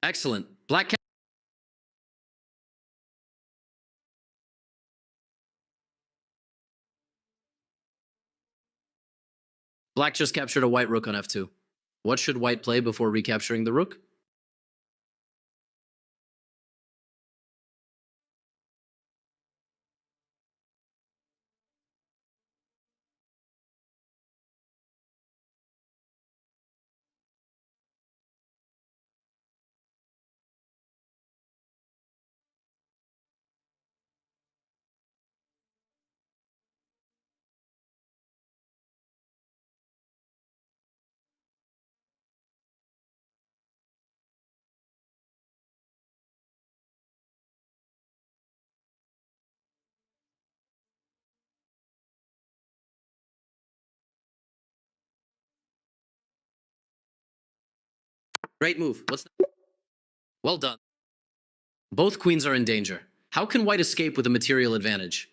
Excellent. Black just captured a white rook on f2. What should white play before recapturing the rook? Great move. Well done. Both queens are in danger. How can white escape with a material advantage?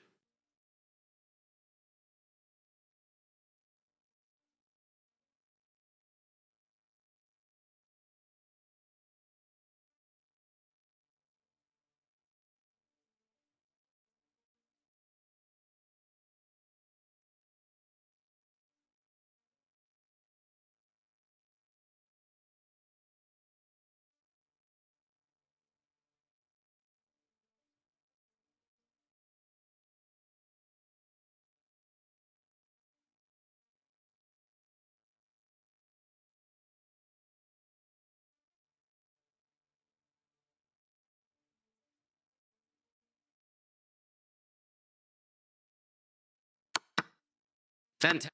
Fantastic.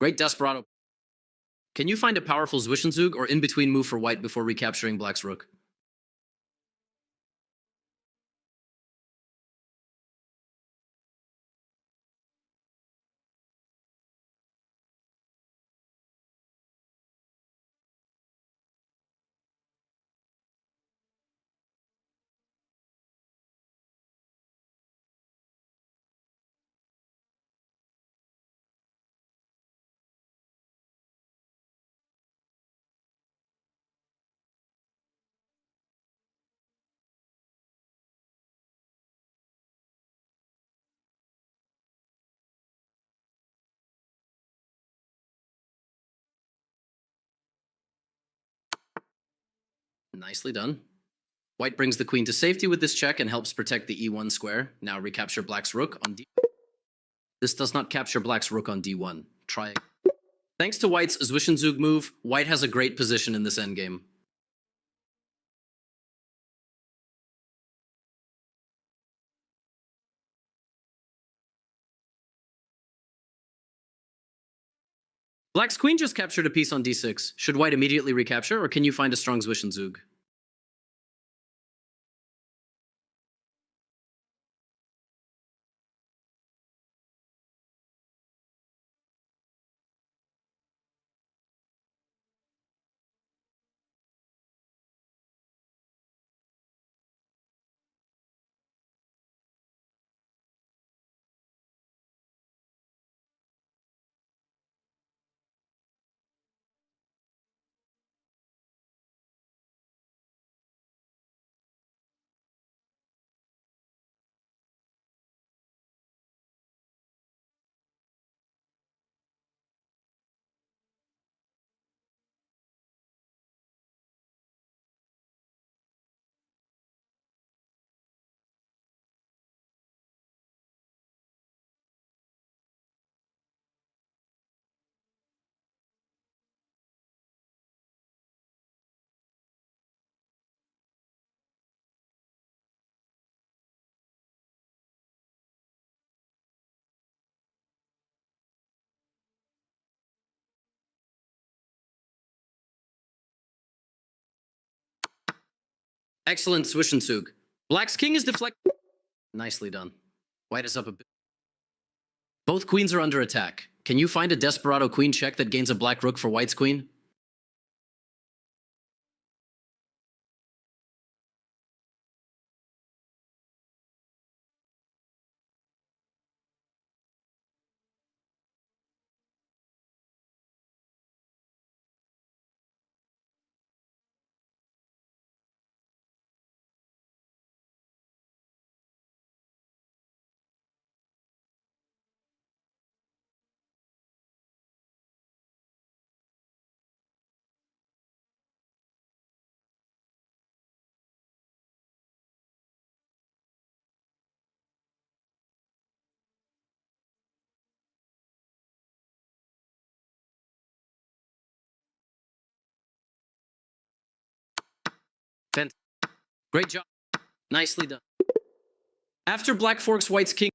Great desperado. Can you find a powerful Zwischenzug or in-between move for white before recapturing black's rook? Nicely done. White brings the queen to safety with this check and helps protect the e1 square. Now recapture black's rook on d. This does not capture black's rook on d1. Try. Thanks to white's Zwischenzug move, white has a great position in this endgame. Black's queen just captured a piece on d6. Should white immediately recapture, or can you find a strong Zwischenzug? Excellent Zwischenzug. Black's king is deflected. Nicely done. White is up a bit. Both queens are under attack. Can you find a desperado queen check that gains a black rook for white's queen? Great job. Nicely done. After black forks white's king.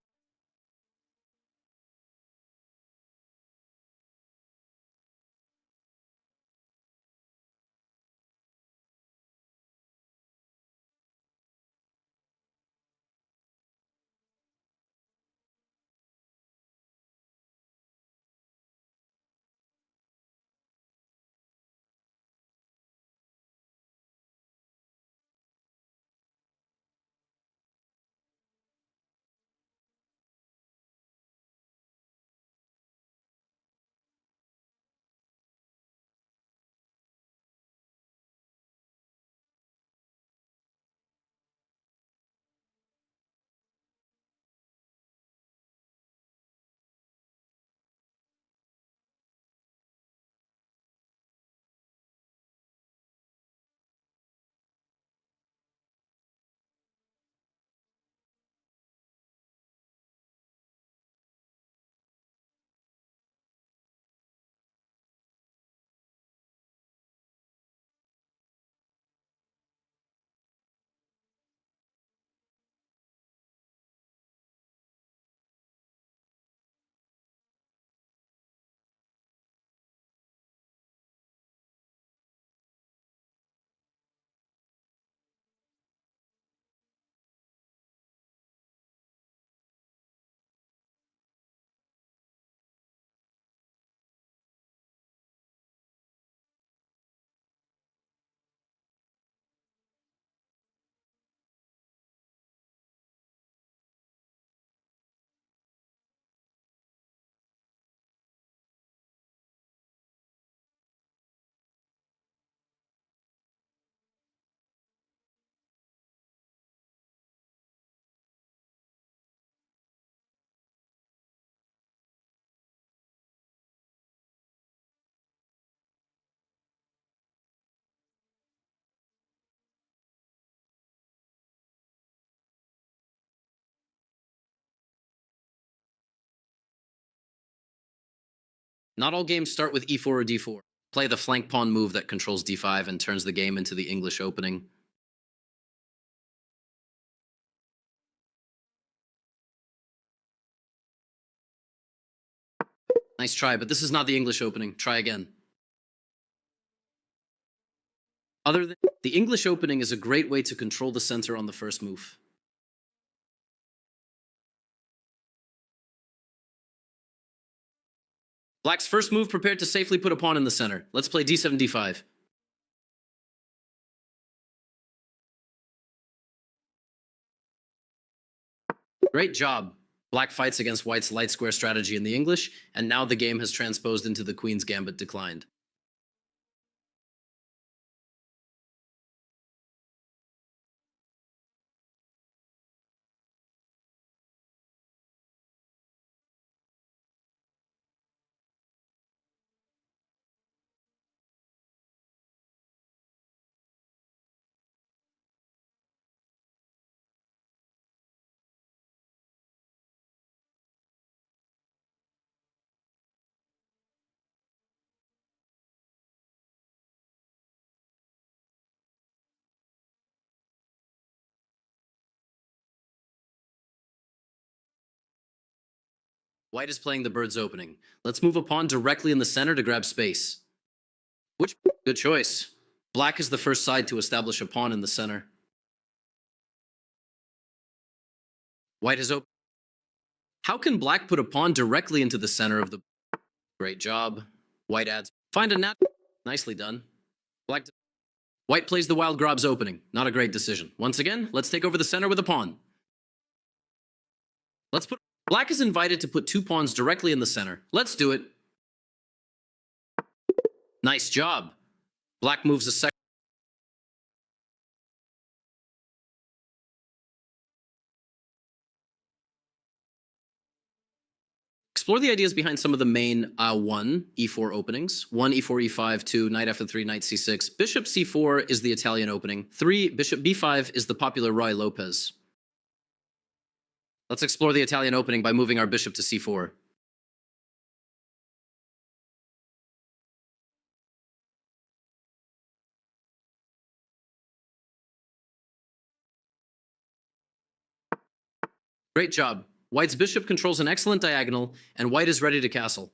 Not all games start with e4 or d4. Play the flank pawn move that controls d5 and turns the game into the English opening. Nice try, but this is not the English opening. Try again. Other than the English opening is a great way to control the center on the first move. Black's first move prepared to safely put a pawn in the center. Let's play d7, d5. Great job. Black fights against white's light square strategy in the English, and now the game has transposed into the queen's gambit declined. White is playing the bird's opening. Let's move a pawn directly in the center to grab space. Which good choice. Black is the first side to establish a pawn in the center. White has opened. How can black put a pawn directly into the center of the... Great job. White adds. Find a nat... Nicely done. Black... White plays the wild grob's opening. Not a great decision. Once again, let's take over the center with a pawn. Let's put... Black is invited to put two pawns directly in the center. Let's do it. Nice job. Black moves a second. Explore the ideas behind some of the main 1, e4 openings. 1, e4, e5, 2, knight f3, knight c6. Bishop c4 is the Italian opening. 3, bishop b5 is the popular Roy Lopez. Let's explore the Italian opening by moving our bishop to c4. Great job. White's bishop controls an excellent diagonal, and white is ready to castle.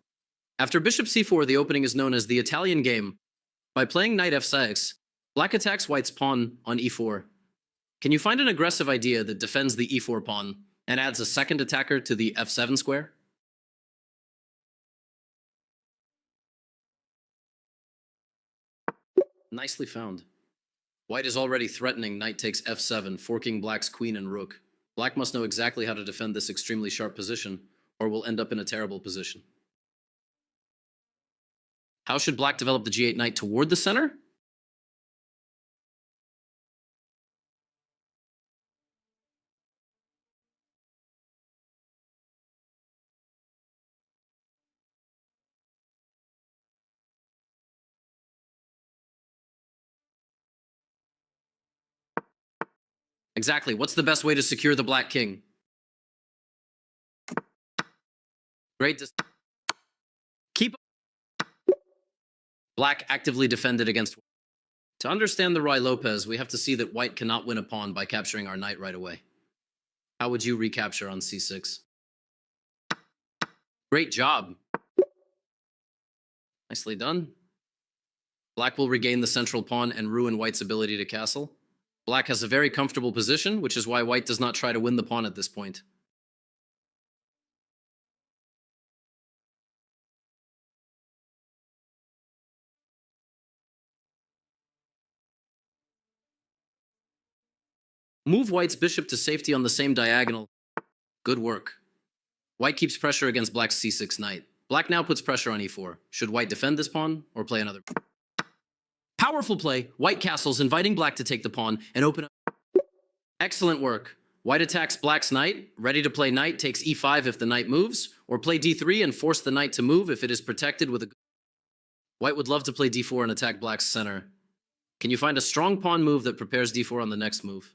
After bishop c4, the opening is known as the Italian game. By playing knight f6, black attacks white's pawn on e4. Can you find an aggressive idea that defends the e4 pawn and adds a second attacker to the f7 square? Nicely found. White is already threatening knight takes f7, forking black's queen and rook. Black must know exactly how to defend this extremely sharp position, or will end up in a terrible position. How should black develop the g8 knight toward the center? Exactly. What's the best way to secure the black king? Great. Keep. Black actively defended against. To understand the Ruy Lopez, we have to see that white cannot win a pawn by capturing our knight right away. How would you recapture on c6? Great job. Nicely done. Black will regain the central pawn and ruin white's ability to castle. Black has a very comfortable position, which is why white does not try to win the pawn at this point. Move white's bishop to safety on the same diagonal. Good work. White keeps pressure against black's c6 knight. Black now puts pressure on e4. Should white defend this pawn or play another? Powerful play. White castles, inviting black to take the pawn and open up. Excellent work. White attacks black's knight, ready to play knight takes e5 if the knight moves, or play d3 and force the knight to move if it is protected with a... White would love to play d4 and attack black's center. Can you find a strong pawn move that prepares d4 on the next move?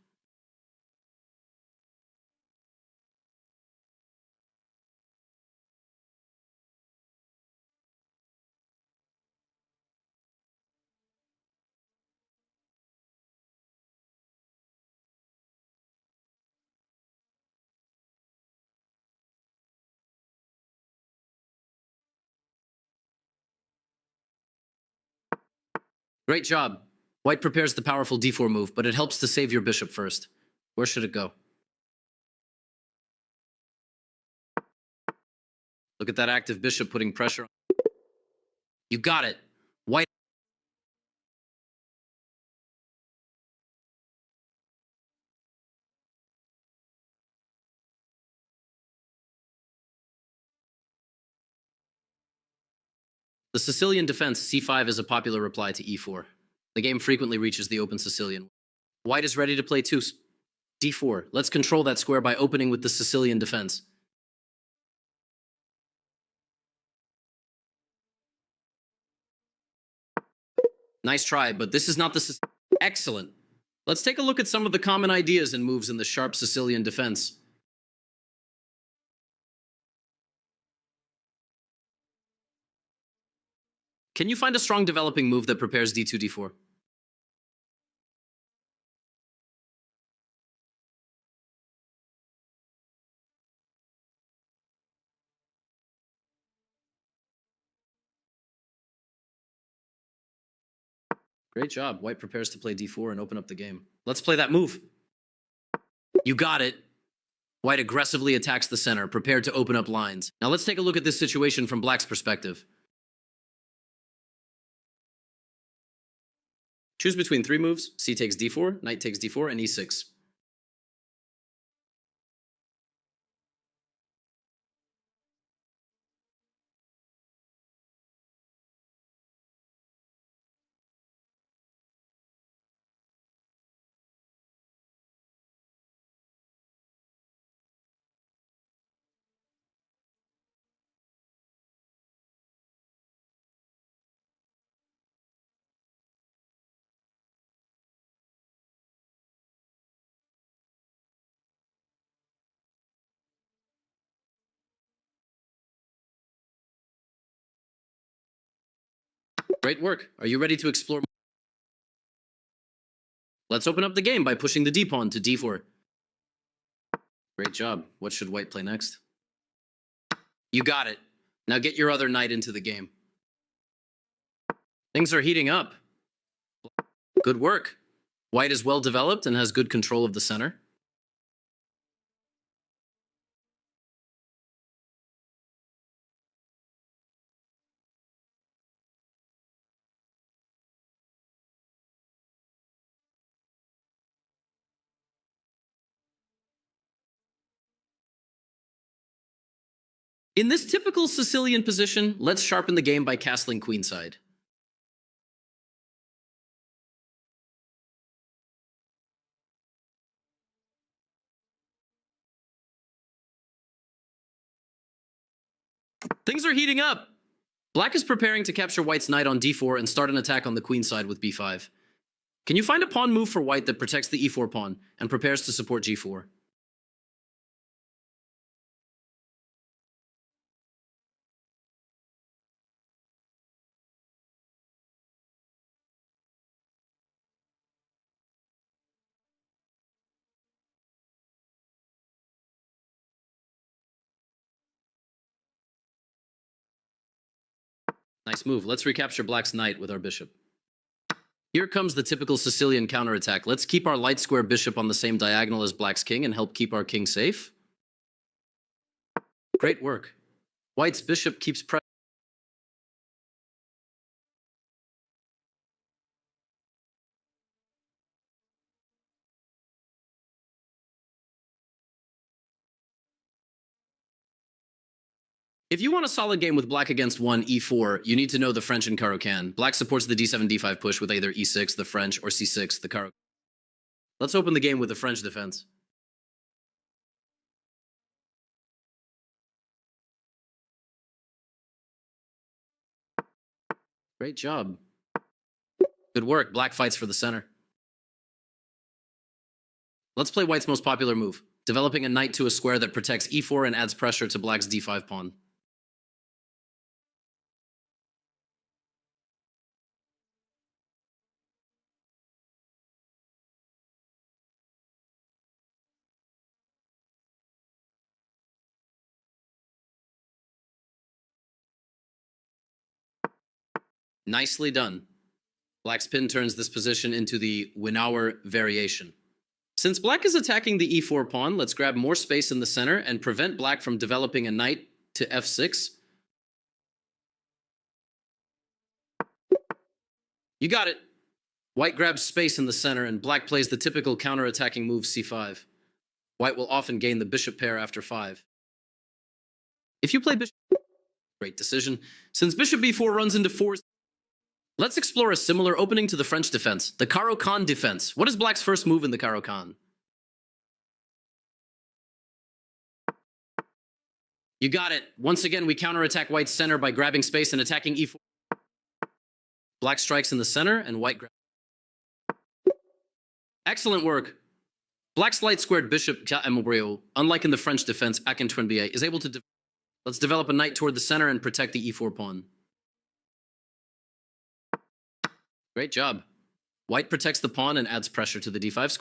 Great job. White prepares the powerful d4 move, but it helps to save your bishop first. Where should it go? Look at that active bishop putting pressure on. You got it. White. The Sicilian defense c5 is a popular reply to e4. The game frequently reaches the open Sicilian. White is ready to play d4. Let's control that square by opening with the Sicilian defense. Nice try, but this is not the... Excellent. Let's take a look at some of the common ideas and moves in the sharp Sicilian defense. Can you find a strong developing move that prepares d2, d4? Great job. White prepares to play d4 and open up the game. Let's play that move. You got it. White aggressively attacks the center, prepared to open up lines. Now let's take a look at this situation from black's perspective. Choose between three moves: c takes d4, knight takes d4, and e6. Great work. Are you ready to explore? Let's open up the game by pushing the d-pawn to d4. Great job. What should white play next? You got it. Now get your other knight into the game. Things are heating up. Good work. White is well developed and has good control of the center. In this typical Sicilian position, let's sharpen the game by castling queenside. Things are heating up. Black is preparing to capture white's knight on d4 and start an attack on the queen side with b5. Can you find a pawn move for white that protects the e4 pawn and prepares to support g4? Nice move. Let's recapture black's knight with our bishop. Here comes the typical Sicilian counterattack. Let's keep our light square bishop on the same diagonal as black's king and help keep our king safe. Great work. White's bishop keeps pressing. If you want a solid game with black against 1 e4, you need to know the French and Caro-Kann. Black supports the d7, d5 push with either e6, the French, or c6, the Caro. Let's open the game with the French defense. Great job. Good work. Black fights for the center. Let's play white's most popular move, developing a knight to a square that protects e4 and adds pressure to black's d5 pawn. Nicely done. Black's pin turns this position into the Winauer variation. Since black is attacking the e4 pawn, let's grab more space in the center and prevent black from developing a knight to f6. You got it. White grabs space in the center and black plays the typical counter-attacking move c5. White will often gain the bishop pair after 5. If you play bishop... Great decision. Since bishop b4 runs into 4... Let's explore a similar opening to the French defense, the Caro-Kann defense. What is black's first move in the Caro-Kann? You got it. Once again, we counterattack white's center by grabbing space and attacking e4. Black strikes in the center, and white grabs. Excellent work. Black's light-squared bishop, unlike in the French defense, is able to... Let's develop a knight toward the center and protect the e4 pawn. Great job. White protects the pawn and adds pressure to the d5 square.